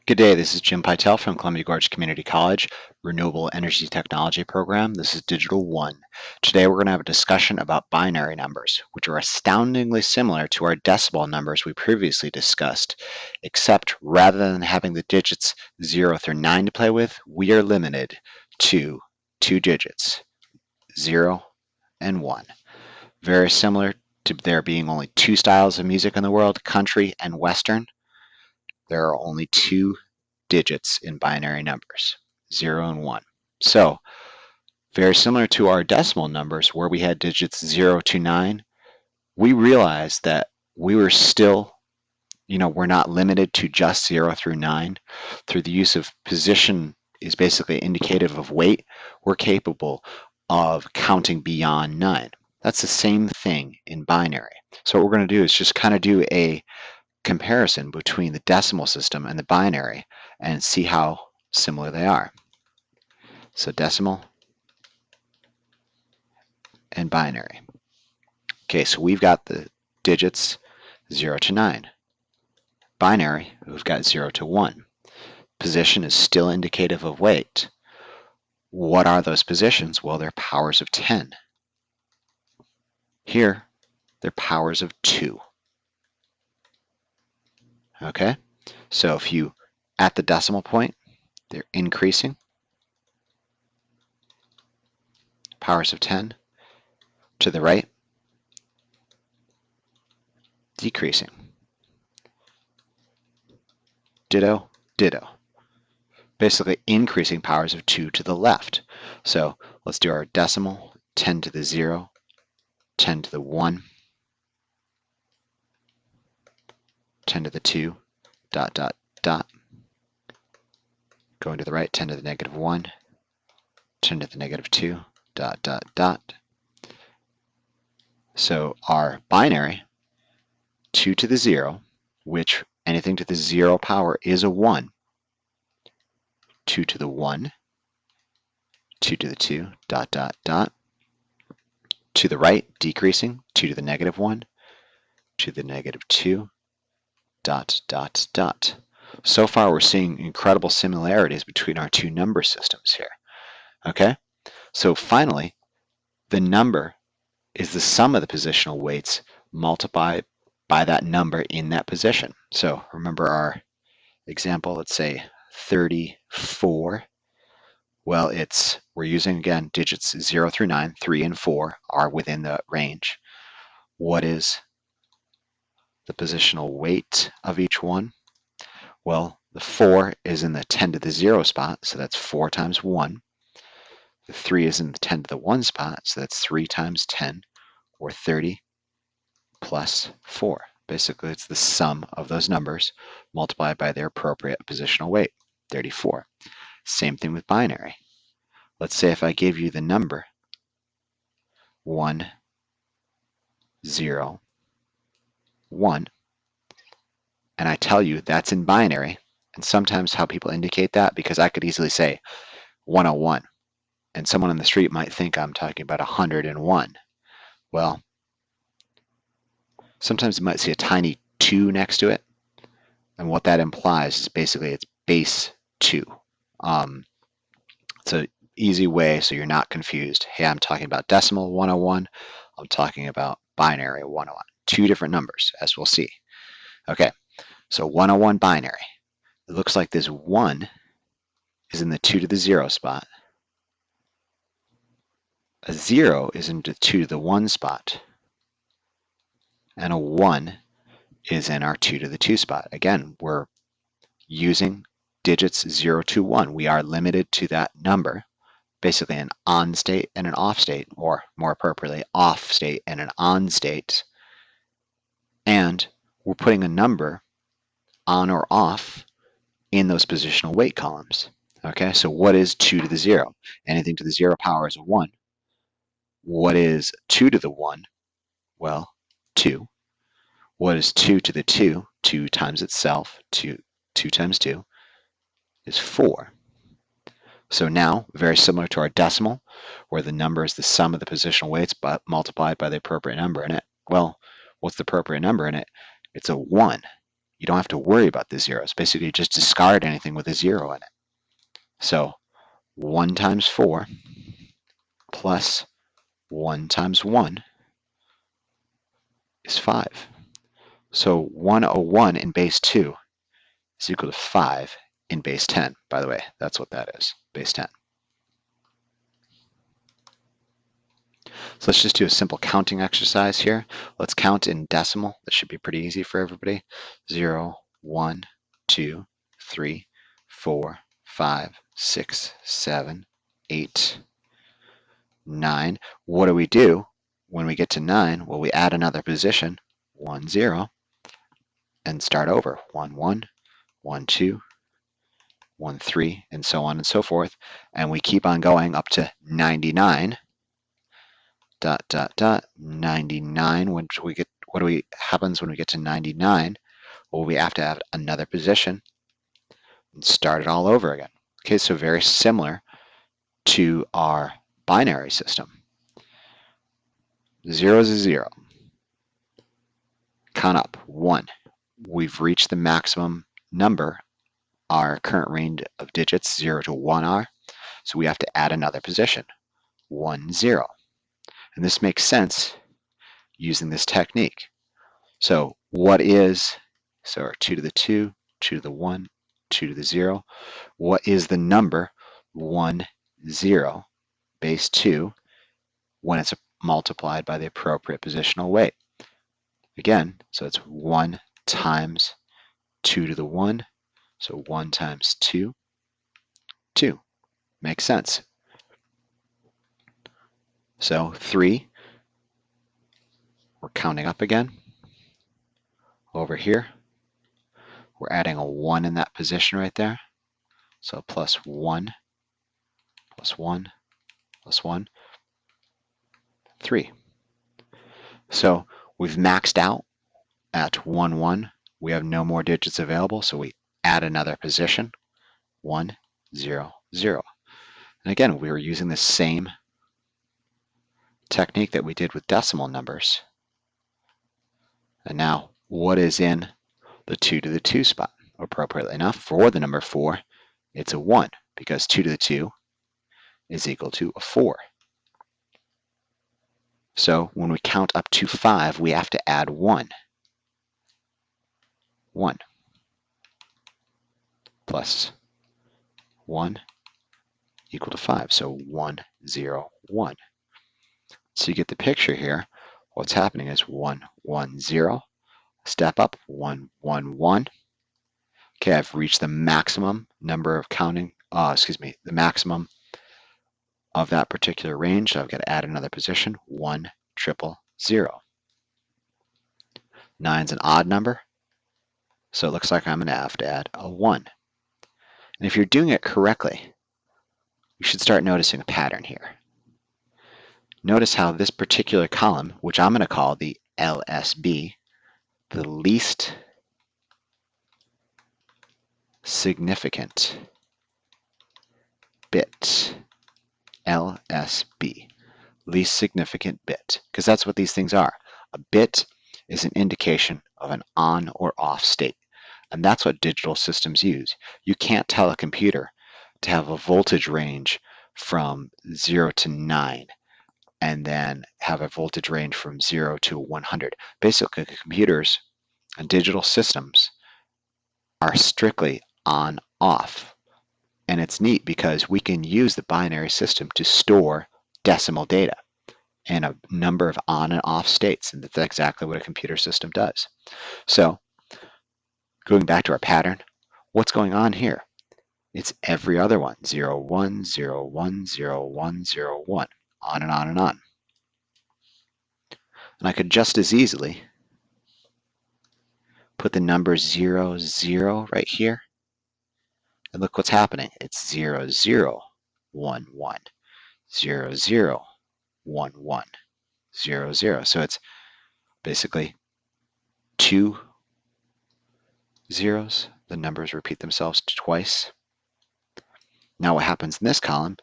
Good day, this is Jim Pytel from Columbia Gorge Community College, Renewable Energy Technology Program. This is Digital 1. Today we're going to have a discussion about binary numbers, which are astoundingly similar to our decimal numbers we previously discussed, except rather than having the digits 0 through 9 to play with, we are limited to two digits, 0 and 1. Very similar to there being only two styles of music in the world, country and Western. There are only two digits in binary numbers, 0 and 1. So very similar to our decimal numbers where we had digits 0 to 9, we realized that we were still, we're not limited to just 0 through 9. Through the use of position is basically indicative of weight, we're capable of counting beyond 9. That's the same thing in binary. So what we're going to do is just kind of do a comparison between the decimal system and the binary and see how similar they are. So decimal and binary. Okay, so we've got the digits 0 to 9. Binary, we've got 0 to 1. Position is still indicative of weight. What are those positions? Well, they're powers of 10. Here, they're powers of 2. Okay, so if you, at the decimal point, they're increasing. Powers of 10. To the right, decreasing. Ditto, ditto. Basically increasing powers of 2 to the left. So let's do our decimal, 10 to the 0, 10 to the 1, 10 to the 2, dot, dot, dot. Going to the right, 10 to the negative 1, 10 to the negative 2, dot, dot, dot. So our binary, 2 to the 0, which anything to the 0 power is a 1. 2 to the 1, 2 to the 2, dot, dot, dot. To the right, decreasing, 2 to the negative 1, 2 to the negative 2, dot, dot, dot. So far, we're seeing incredible similarities between our two number systems here. Okay? So finally, the number is the sum of the positional weights multiplied by that number in that position. So remember our example, let's say 34. Well, we're using, again, digits 0 through 9. 3 and 4 are within the range. What is the positional weight of each one? Well, the 4 is in the 10 to the 0 spot, so that's 4 times 1. The 3 is in the 10 to the 1 spot, so that's 3 times 10, or 30 plus 4. Basically, it's the sum of those numbers multiplied by their appropriate positional weight, 34. Same thing with binary. Let's say if I gave you the number 1, 0, 1, and I tell you that's in binary, and sometimes how people indicate that, because I could easily say 101, and someone on the street might think I'm talking about 101. Well, sometimes you might see a tiny 2 next to it, and what that implies is basically it's base 2. It's an easy way so you're not confused. Hey, I'm talking about decimal 101. I'm talking about binary 101. Two different numbers, as we'll see. Okay, so 101 binary. It looks like this 1 is in the 2 to the 0 spot. A 0 is in the 2 to the 1 spot. And a 1 is in our 2 to the 2 spot. Again, we're using digits 0 to 1. We are limited to that number, basically an on state and an off state, or more appropriately, off state and an on state. And we're putting a number on or off in those positional weight columns. Okay, so what is 2 to the 0? Anything to the 0 power is a 1. What is 2 to the 1? Well, 2. What is 2 to the 2? 2 times itself, 2 times 2 is 4. So now, very similar to our decimal, where the number is the sum of the positional weights but multiplied by the appropriate number in it. Well, what's the appropriate number in it? It's a 1. you don't have to worry about the zeros. Basically, just discard anything with a 0 in it. So 1 times 4 plus 1 times 1 is 5. So 101 in base 2 is equal to 5 in base 10. By the way, that's what that is, base 10. So let's just do a simple counting exercise here. Let's count in decimal. This should be pretty easy for everybody. 0, 1, 2, 3, 4, 5, 6, 7, 8, 9. What do we do when we get to 9? Well, we add another position, 1, 0, and start over. 1, 1, 1, 2, 1, 3, and so on and so forth. And we keep on going up to 99. 99. When we get, happens when we get to 99? Well, we have to add another position and start it all over again. Okay, so very similar to our binary system. 0 is a 0. Count up. 1. We've reached the maximum number our current range of digits 0 to 1 are, so we have to add another position. 1, 0. And this makes sense using this technique. So what is, so our 2 to the 2, 2 to the 1, 2 to the 0. What is the number 1, 0, base 2, when it's multiplied by the appropriate positional weight? Again, so it's 1 times 2 to the 1, so 1 times 2, 2. Makes sense. So 3, we're counting up again. Over here, we're adding a 1 in that position right there. So plus 1, plus 1, plus 1, 3. So we've maxed out at 1, 1. We have no more digits available, so we add another position, 1, 0, 0. And again, we were using the same technique that we did with decimal numbers. And now, what is in the 2 to the 2 spot? Appropriately enough, for the number 4, it's a 1, because 2 to the 2 is equal to a 4. So when we count up to 5, we have to add 1. 1 plus 1 equal to 5. So 1, 0, 1. So you get the picture here. What's happening is 1, 1, 0. Step up, 1, 1, 1. Okay, I've reached the maximum number of counting, the maximum of that particular range. So I've got to add another position, 1, 0, 0. 9's an odd number, so it looks like I'm going to have to add a 1. And if you're doing it correctly, you should start noticing a pattern here. Notice how this particular column, which I'm going to call the LSB, the least significant bit, LSB, least significant bit, because that's what these things are. A bit is an indication of an on or off state, and that's what digital systems use. You can't tell a computer to have a voltage range from 0 to 9 and then have a voltage range from 0 to 100. Basically, computers and digital systems are strictly on-off. And it's neat because we can use the binary system to store decimal data in a number of on and off states, and that's exactly what a computer system does. So, going back to our pattern, what's going on here? It's every other one, 0, 1, 0, 1, 0, 1, 0, 1, on and on and on. And I could just as easily put the number 0, 0 right here. And look what's happening. It's 0, 0, 1, 1, 0, 0, 1, 1, 0, 0. So it's basically 2 zeros. The numbers repeat themselves twice. Now what happens in this column?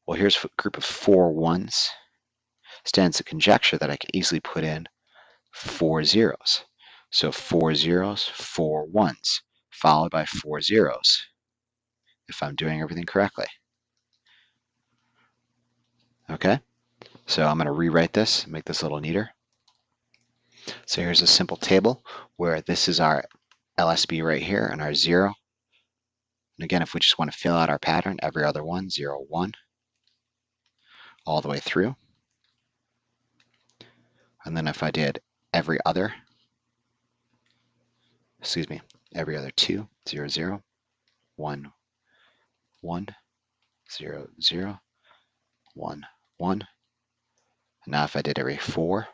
Well, here's a group of 4 1s. Stands to conjecture that I could easily put in 4 zeros. So 4 zeros, 4 ones, followed by 4 zeros, if I'm doing everything correctly. Okay, so I'm going to rewrite this, make this a little neater. So here's a simple table where this is our LSB right here and our 0. And again, if we just want to fill out our pattern, every other one, 0, 1, all the way through. And then if I did every other, every other 2, 0, 0, 1, 1, 0, 0, 1, 1. And now if I did every 4,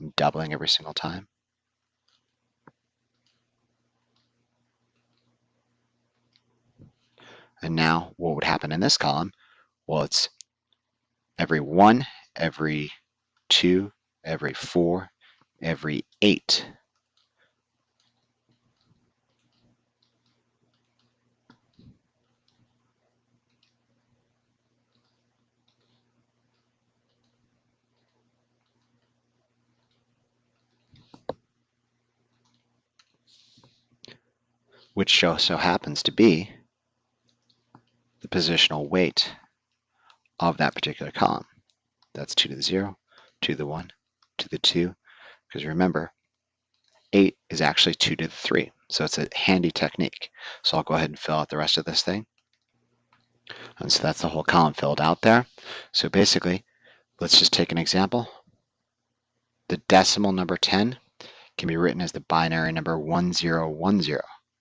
I'm doubling every single time. And now what would happen in this column? Well, it's every 1, every 2, every 4, every 8. Which so happens to be the positional weight of that particular column. That's 2 to the 0, 2 to the 1, 2 to the 2, because remember, 8 is actually 2 to the 3, so it's a handy technique. So I'll go ahead and fill out the rest of this thing. And so that's the whole column filled out there. So basically, let's just take an example. The decimal number 10 can be written as the binary number 1010.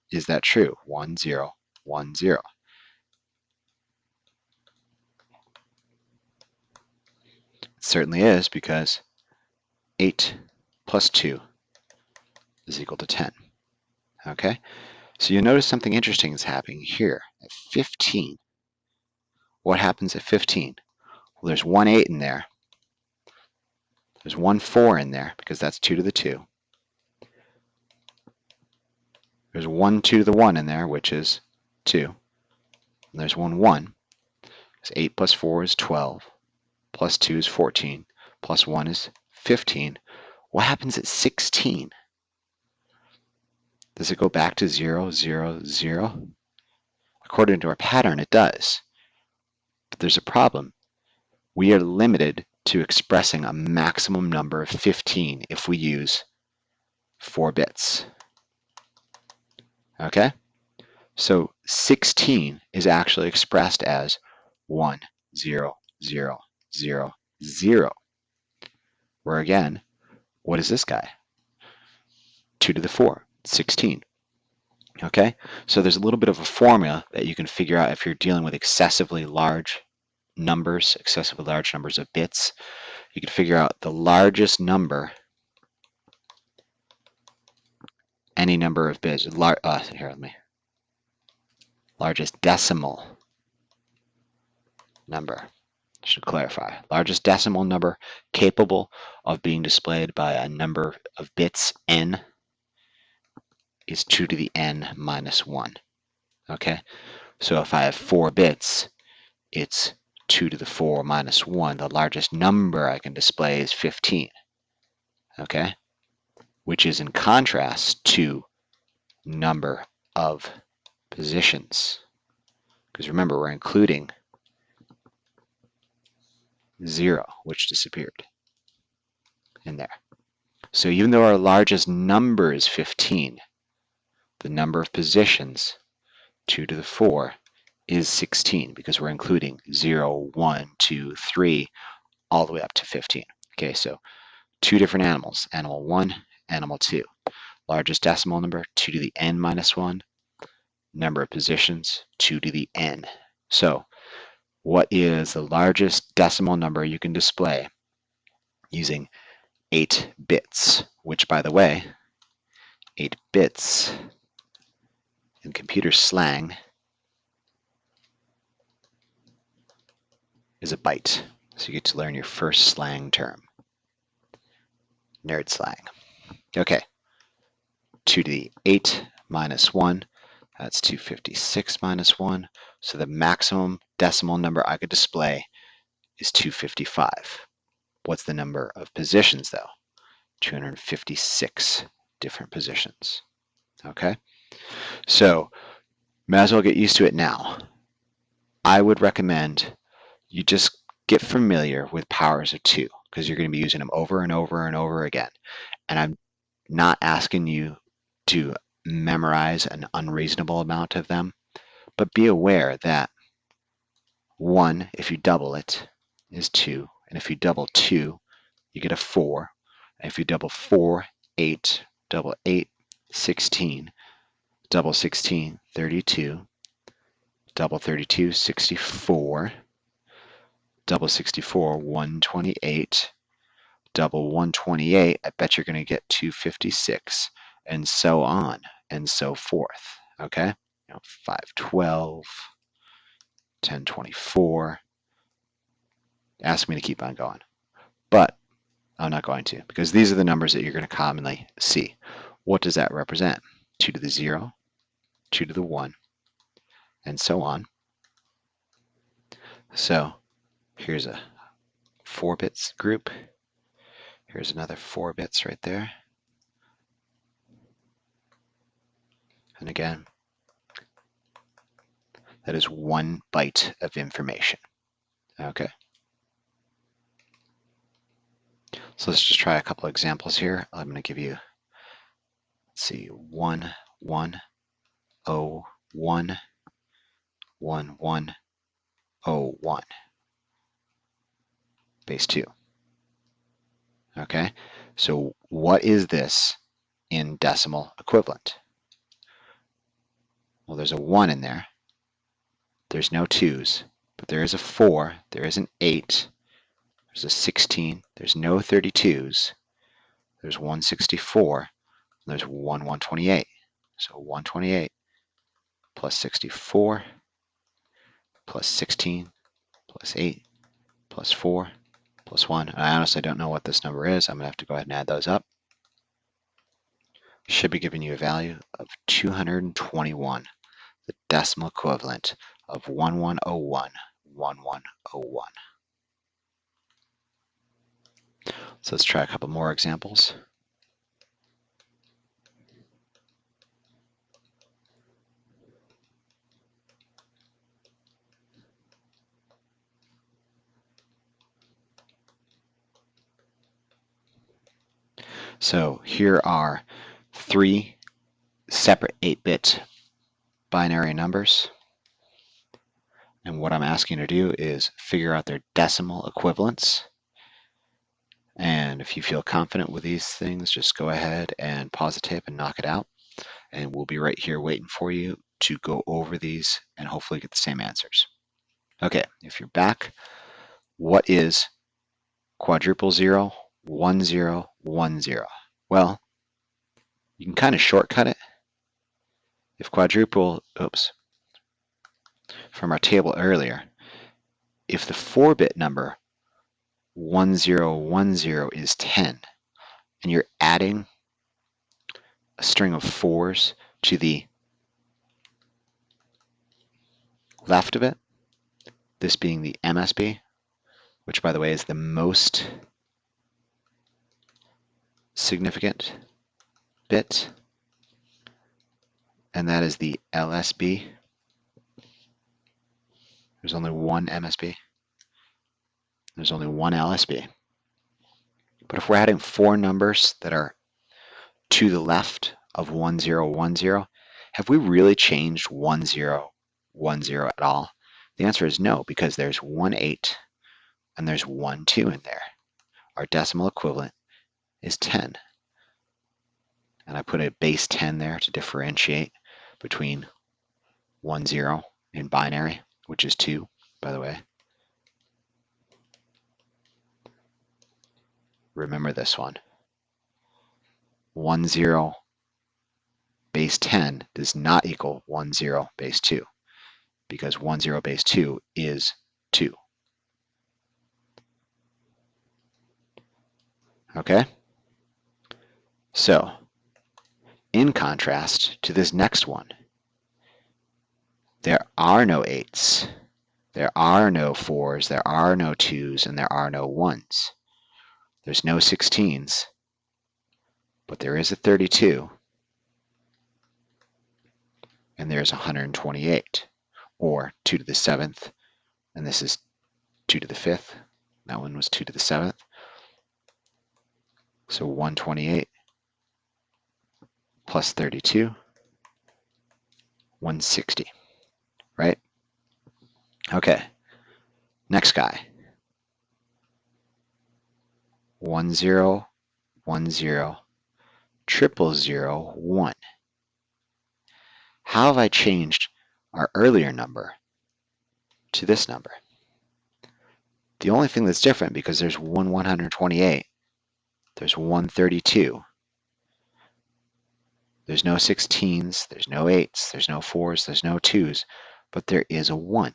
Is that true? 1010. It certainly is, because 8 plus 2 is equal to 10. Okay? So you notice something interesting is happening here at 15. What happens at 15? Well, there's 1 8 in there. There's 1 4 in there, because that's 2 to the 2. There's 1 2 to the 1 in there, which is 2. And there's 1 1. So 8 plus 4 is 12. Plus 2 is 14. Plus 1 is 15. What happens at 16? Does it go back to 0, 0, 0? According to our pattern, it does. But there's a problem. We are limited to expressing a maximum number of 15 if we use 4 bits. Okay? So 16 is actually expressed as 1, 0, 0, 0, 0. Where again, what is this guy? 2 to the 4, 16. Okay? So there's a little bit of a formula that you can figure out if you're dealing with excessively large numbers of bits. You can figure out the largest number, any number of bits, largest decimal number. Should clarify. Largest decimal number capable of being displayed by a number of bits n is 2 to the n minus 1. Okay? So if I have 4 bits, it's 2 to the 4 minus 1. The largest number I can display is 15. Okay? Which is in contrast to number of positions. Because remember, we're including 0, which disappeared in there. So even though our largest number is 15, the number of positions, 2 to the 4, is 16, because we're including 0, 1, 2, 3, all the way up to 15. Okay, so 2 different animals, animal 1, animal 2. Largest decimal number, 2 to the n minus 1. Number of positions, 2 to the n. So what is the largest decimal number you can display using 8 bits, which, by the way, 8 bits in computer slang is a byte. So you get to learn your first slang term. Nerd slang. Okay. 2 to the 8 minus 1. That's 256 minus 1. So the maximum decimal number I could display is 255. What's the number of positions, though? 256. different positions. Okay? So, might as well get used to it now. I would recommend you just get familiar with powers of 2 because you're going to be using them over and over and over again. And I'm not asking you to memorize an unreasonable amount of them, but be aware that 1, if you double it, is 2. And if you double 2, you get a 4. And if you double 4, 8, double 8, 16, double 16, 32, double 32, 64, double 64, 128, double 128, I bet you're going to get 256, and so on and so forth. Okay? 512, 1024. Ask me to keep on going. But I'm not going to, because these are the numbers that you're going to commonly see. What does that represent? 2 to the 0, 2 to the 1, and so on. So here's a 4 bits group. Here's another 4 bits right there. And again, that is 1 byte of information. Okay. So let's just try a couple examples here. I'm going to give you, let's see, 1, 1, 0, 1, 1, 1, 0, 1, base 2. Okay, so what is this in decimal equivalent? Well, there's a 1 in there. There's no 2's, but there is a 4, there is an 8, there's a 16, there's no 32's, there's 164, and there's 128. So 128 plus 64 plus 16 plus 8 plus 4 plus 1. I honestly don't know what this number is. I'm going to have to go ahead and add those up. Should be giving you a value of 221, the decimal equivalent of 1101, 1101. So let's try a couple more examples. So here are 3 separate 8-bit binary numbers. And what I'm asking you to do is figure out their decimal equivalents. And if you feel confident with these things, just go ahead and pause the tape and knock it out. And we'll be right here waiting for you to go over these and hopefully get the same answers. Okay, if you're back, what is quadruple 0, 1 0, 1 0? Well, you can kind of shortcut it. If quadruple, from our table earlier, if the 4-bit number 1010 is 10, and you're adding a string of 4s to the left of it, this being the MSB, which by the way is the most significant bit, and that is the LSB. There's only one MSB. There's only one LSB. But if we're adding 4 numbers that are to the left of 1010, have we really changed 1010 at all? The answer is no, because there's 1 8 and there's 1 2 in there. Our decimal equivalent is 10. And I put a base 10 there to differentiate between 1 0 in binary, which is 2, by the way. Remember this one. 1 0 base 10 does not equal 1 0 base 2, because 1 0 base 2 is 2. Okay? So, in contrast to this next one, there are no 8s, there are no 4s, there are no 2s, and there are no 1s. There's no 16s. but there is a 32, and there's 128, or 2 to the 7th, and this is 2 to the 5th. That one was 2 to the 7th. So 128 plus 32, 160, right? Okay, next guy. 10, 10, 000, 1. How have I changed our earlier number to this number? The only thing that's different, because there's 128, there's 132, there's no 16s, there's no 8s, there's no 4s, there's no 2s, but there is a 1.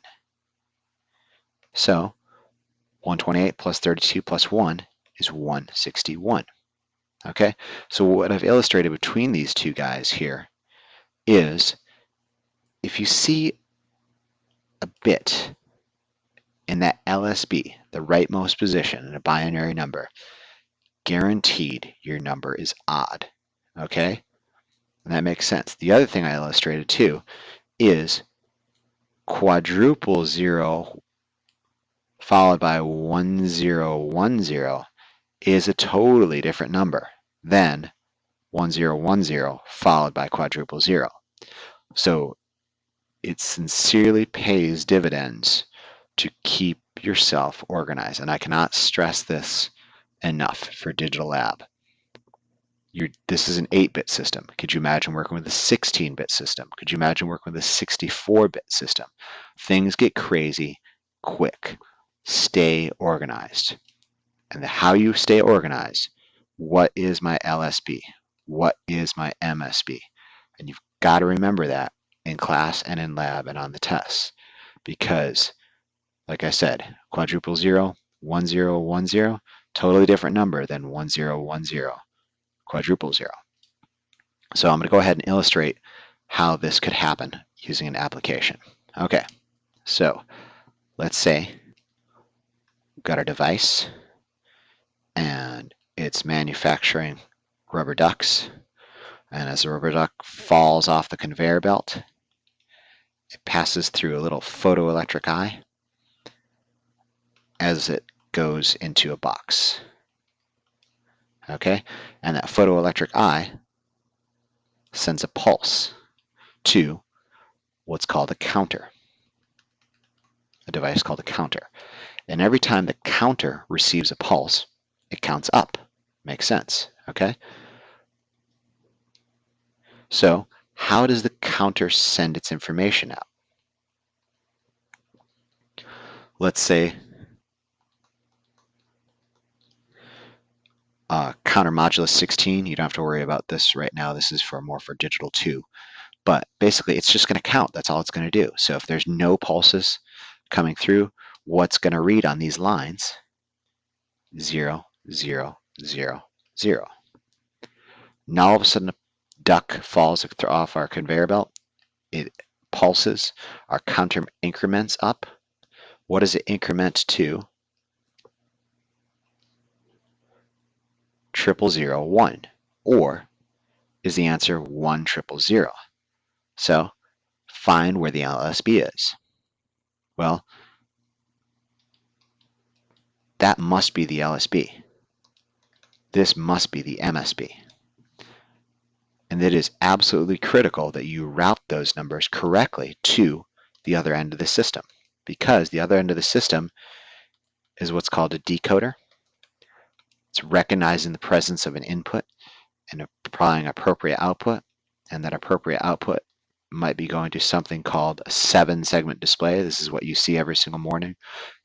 So 128 plus 32 plus 1 is 161. Okay, so what I've illustrated between these two guys here is, if you see a bit in that LSB, the rightmost position in a binary number, guaranteed your number is odd. Okay, and that makes sense. The other thing I illustrated too is quadruple 0 followed by 1010 is a totally different number than 1010 followed by quadruple 0. So it sincerely pays dividends to keep yourself organized. And I cannot stress this enough for Digital Lab. This is an 8-bit system. Could you imagine working with a 16-bit system? Could you imagine working with a 64-bit system? Things get crazy quick. Stay organized. And how you stay organized, what is my LSB? What is my MSB? And you've got to remember that in class and in lab and on the tests. Because, like I said, quadruple 0, 1010, totally different number than 1010, quadruple 0. So I'm going to go ahead and illustrate how this could happen using an application. Okay, so let's say we've got our device and it's manufacturing rubber ducks. And as the rubber duck falls off the conveyor belt, it passes through a little photoelectric eye as it goes into a box. Okay, and that photoelectric eye sends a pulse to what's called a counter, a device called a counter. And every time the counter receives a pulse, it counts up. Makes sense, okay? So how does the counter send its information out? Let's say counter modulus 16. You don't have to worry about this right now. This is more for digital 2. But basically, it's just going to count. That's all it's going to do. So if there's no pulses coming through, what's going to read on these lines? 0, 0, 0, 0. Now all of a sudden a duck falls off our conveyor belt. It pulses. Our counter increments up. What does it increment to? 0001. Or is the answer 1000? So find where the LSB is. Well, that must be the LSB. This must be the MSB. And it is absolutely critical that you route those numbers correctly to the other end of the system, because the other end of the system is what's called a decoder. It's recognizing the presence of an input and applying appropriate output, and that appropriate output might be going to something called a 7-segment display. This is what you see every single morning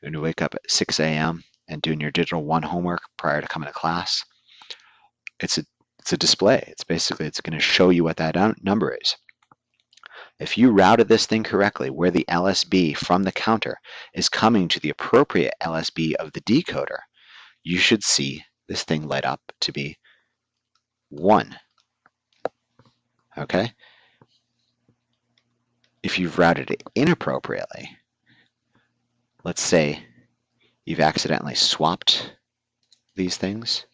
when you wake up at 6 a.m. and doing your Digital 1 homework prior to coming to class. It's a display. It's going to show you what that number is. If you routed this thing correctly, where the LSB from the counter is coming to the appropriate LSB of the decoder, you should see this thing light up to be 1. Okay? If you've routed it inappropriately, let's say you've accidentally swapped these things,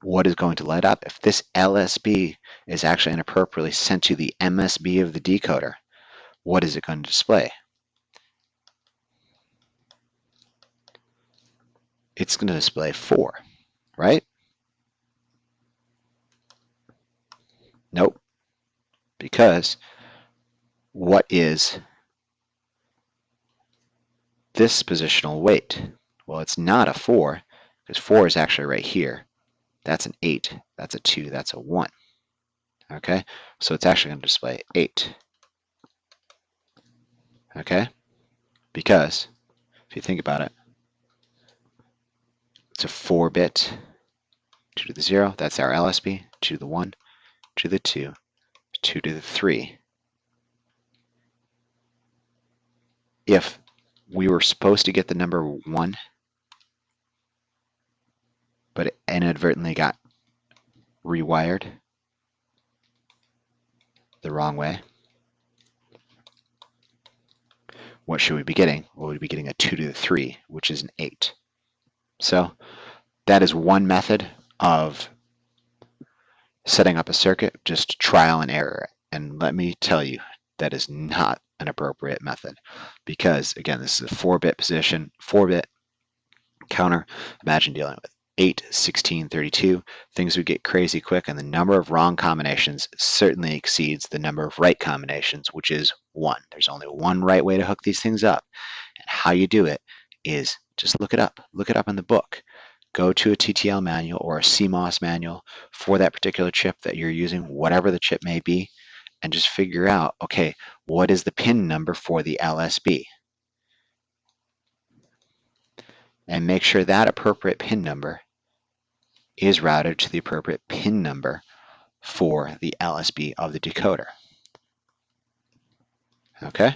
what is going to light up? If this LSB is actually inappropriately sent to the MSB of the decoder, what is it going to display? It's going to display 4, right? Nope, because what is this positional weight? Well, it's not a 4, because 4 is actually right here. That's an 8, that's a 2, that's a 1. Okay, so it's actually going to display 8. Okay, because if you think about it, it's a 4-bit 2 to the 0, that's our LSB, 2 to the 1, 2 to the 2, 2 to the 3. If we were supposed to get the number 1, but it inadvertently got rewired the wrong way, what should we be getting? Well, we'd be getting a 2 to the 3, which is an 8. So that is one method of setting up a circuit, just trial and error. And let me tell you, that is not an appropriate method, because again, this is a 4-bit position, 4-bit counter. Imagine dealing with 8, 16, 32. Things would get crazy quick, and the number of wrong combinations certainly exceeds the number of right combinations, which is 1. There's only one right way to hook these things up, and how you do it is just look it up. Look it up in the book. Go to a TTL manual or a CMOS manual for that particular chip that you're using, whatever the chip may be, and just figure out, okay, what is the pin number for the LSB? And make sure that appropriate pin number is routed to the appropriate pin number for the LSB of the decoder. Okay?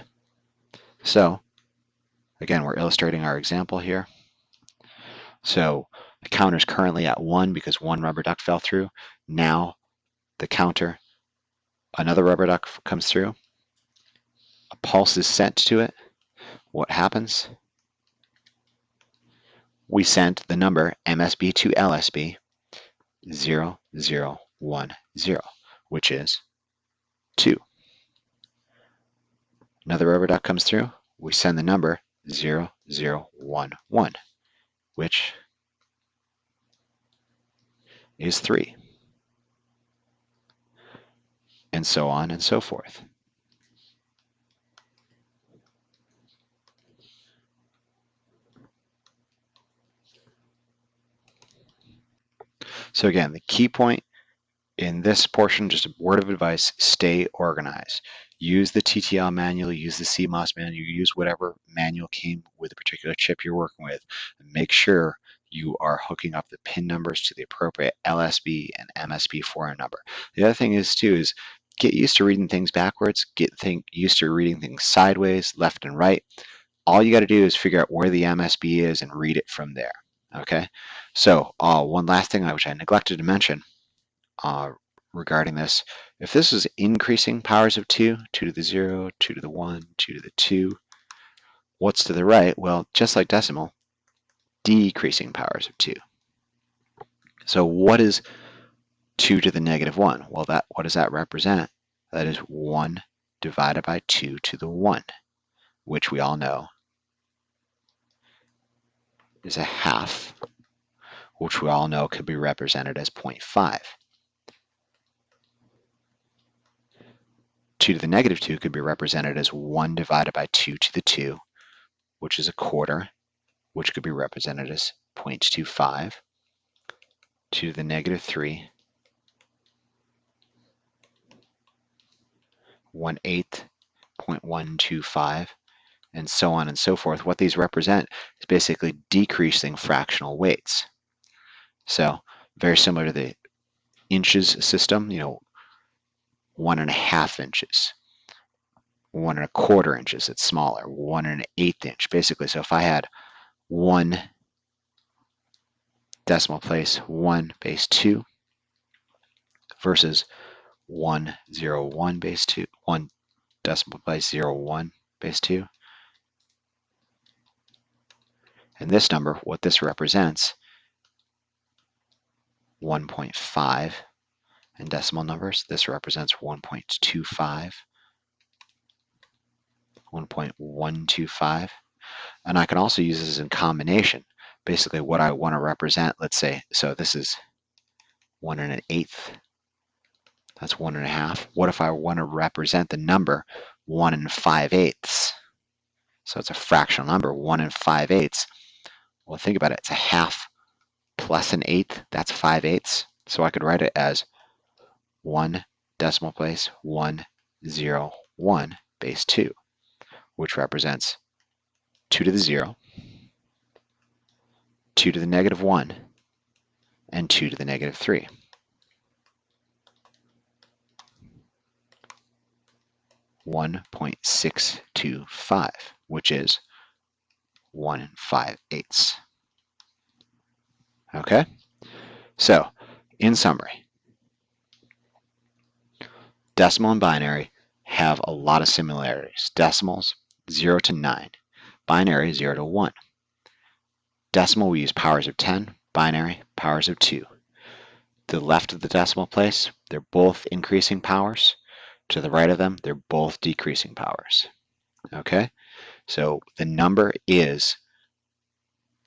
So, again, we're illustrating our example here. So the counter is currently at 1 because one rubber duck fell through. Now the counter, another rubber duck comes through. A pulse is sent to it. What happens? We sent the number MSB to LSB 0, 0, 1, 0, which is 2. Another rubber duck comes through. We send the number 0, 0, 1, 1, which is 3. And so on and so forth. So again, the key point in this portion, just a word of advice, stay organized. Use the TTL manual, use the CMOS manual, use whatever manual came with a particular chip you're working with. And make sure you are hooking up the pin numbers to the appropriate LSB and MSB for a number. The other thing is too is get used to reading things backwards, used to reading things sideways, left and right. All you got to do is figure out where the MSB is and read it from there. Okay, so one last thing which I neglected to mention regarding this, if this is increasing powers of 2, 2 to the 0, 2 to the 1, 2 to the 2, what's to the right? Well, just like decimal, decreasing powers of 2. So what is 2 to the negative 1? Well, what does that represent? That is 1 divided by 2 to the 1, which we all know is a half, which we all know could be represented as 0.5. 2 to the negative 2 could be represented as 1 divided by 2 to the 2, which is a quarter, which could be represented as 0.25. 2 to the negative 3, 1/8, 0.125, and so on and so forth. What these represent is basically decreasing fractional weights. So very similar to the inches system, 1.5 inches, 1.25 inches, it's smaller, 1/8 inch, basically. So if I had 1 decimal place 1 base 2 versus 101 base 2, 1 decimal place 01 base 2. And this number, what this represents 1.5 in decimal numbers. This represents 1.25, 1.125. And I can also use this in combination. Basically what I want to represent, let's say, so this is 1 1/8. That's 1 1/2. What if I want to represent the number 1 5/8? So it's a fractional number, 1 5/8. Well, think about it. It's a half plus an eighth. That's 5/8. So I could write it as 1 decimal place 1 0 1 base 2, which represents 2 to the 0, 2 to the negative 1, and 2 to the negative 3. (1.625), which is 1 5/8. Okay? So, in summary, decimal and binary have a lot of similarities. Decimals, 0 to 9. Binary, 0 to 1. Decimal, we use powers of 10. Binary, powers of 2. To the left of the decimal place, they're both increasing powers. To the right of them, they're both decreasing powers. Okay? So the number is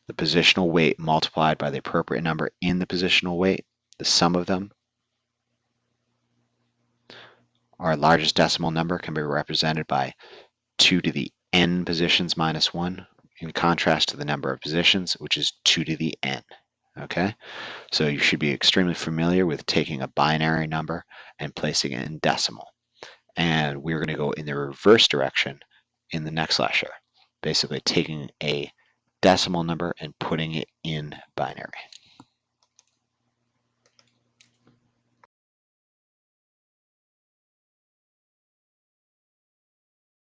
the positional weight multiplied by the appropriate number in the positional weight. The sum of them. Our largest decimal number can be represented by 2 to the n positions minus 1, in contrast to the number of positions, which is 2 to the n. Okay? So you should be extremely familiar with taking a binary number and placing it in decimal. And we're going to go in the reverse direction in the next lecture, basically taking a decimal number and putting it in binary.